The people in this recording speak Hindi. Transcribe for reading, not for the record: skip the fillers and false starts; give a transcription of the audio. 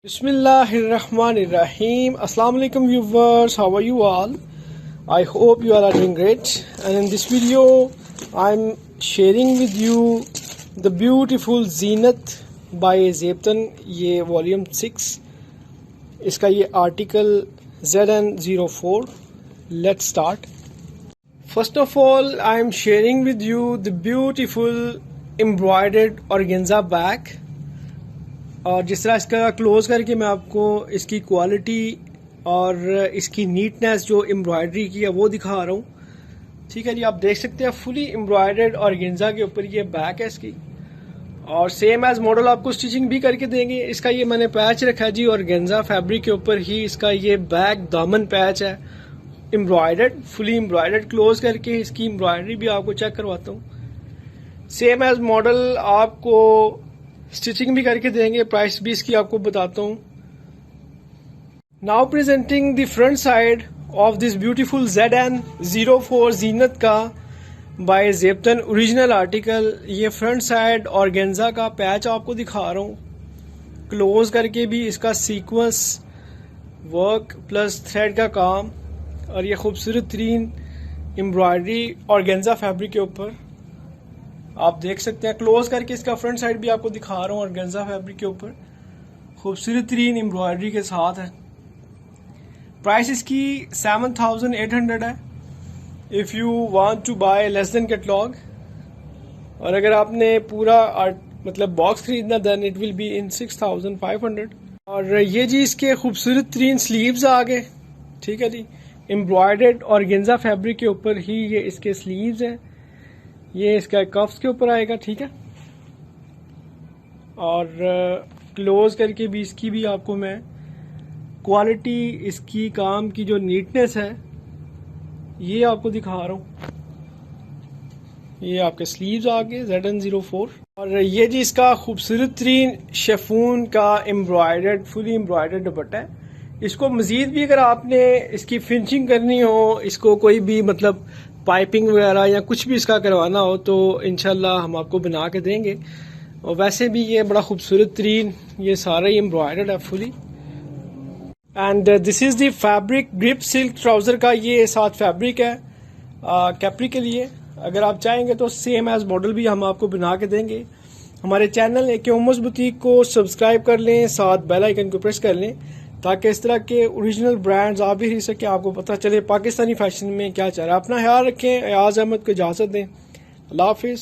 Bismillahirrahmanirrahim. Assalamu alaikum viewers, how are you all? I hope you all are doing great. And in this video I'm sharing with you the beautiful Zenith by Zebtan. ये volume 6 इसका ये article ZN04. Let's start. First of all, I'm sharing with you the beautiful embroidered organza bag. और जिस तरह इसका क्लोज करके मैं आपको इसकी क्वालिटी और इसकी नीटनेस जो एम्ब्रॉयडरी की है वो दिखा रहा हूँ। ठीक है जी, आप देख सकते हैं फुली एम्ब्रॉयडर्ड ऑर्गेन्जा के ऊपर ये बैक है इसकी, और सेम एज मॉडल आपको स्टिचिंग भी करके देंगे। इसका ये मैंने पैच रखा है जी ऑर्गेन्जा फैब्रिक के ऊपर ही इसका ये बैक दामन पैच है एम्ब्रॉयडर्ड, फुली एम्ब्रॉयडर्ड। क्लोज करके इसकी एम्ब्रॉयडरी भी आपको चेक करवाता हूँ। सेम एज मॉडल आपको स्टिचिंग भी करके देंगे, प्राइस भी इसकी आपको बताता हूँ। Now presenting the front side of this beautiful ZN04 जीनत का बाय ज़ेब्तन ओरिजिनल आर्टिकल। ये फ्रंट साइड ऑर्गेन्जा का पैच आपको दिखा रहा हूँ। क्लोज करके भी इसका सीक्वेंस वर्क प्लस थ्रेड का काम और ये खूबसूरत तरीन एम्ब्रॉयडरी ऑर्गेन्जा फैब्रिक के ऊपर आप देख सकते हैं। क्लोज करके इसका फ्रंट साइड भी आपको दिखा रहा हूँ ऑर्गेन्जा फैब्रिक के ऊपर खूबसूरत तरीन एम्ब्रॉयडरी के साथ है। प्राइस इसकी 7800 है if you want to buy less than catalogue. और अगर आपने पूरा मतलब बॉक्स खरीदना then it will be in 6500। और ये जी इसके खूबसूरत तरीन स्लीव्स आ गए। ठीक है जी, एम्ब्रॉयडर्ड ऑर्गेन्जा फैब्रिक के ऊपर ही ये इसके स्लीव्स हैं। ये इसका कफ्स के ऊपर आएगा। ठीक है, और क्लोज करके भी इसकी भी आपको मैं क्वालिटी इसकी काम की जो नीटनेस है ये आपको दिखा रहा हूँ। ये आपके स्लीव्स आ गए ZN04। और ये जी इसका खूबसूरत तरीन शिफॉन का एम्ब्रॉयडर्ड फुली एम्ब्रॉयडर्ड दुपट्टा है। इसको मज़ीद भी अगर आपने इसकी फिनिशिंग करनी हो, इसको कोई भी मतलब पाइपिंग वगैरह या कुछ भी इसका करवाना हो तो इंशाल्लाह हम आपको बना के देंगे। और वैसे भी ये बड़ा खूबसूरत तरीन ये सारा ही एम्ब्रॉयडर्ड है fully. And this is the fabric grip silk trouser का ये साथ फैब्रिक है कैप्री के लिए। अगर आप चाहेंगे तो सेम एज मॉडल भी हम आपको बना के देंगे। हमारे चैनल AK UMERS बुटीक को सब्सक्राइब कर लें, साथ बेल आइकन को प्रेस कर लें ताकि इस तरह के ओरिजिनल ब्रांड्स आप भी खरीद सकें, आपको पता चले पाकिस्तानी फैशन में क्या चल रहा है। अपना ख्याल रखें, अयाज अहमद को इजाज़त दें। अल्लाह हाफिज़।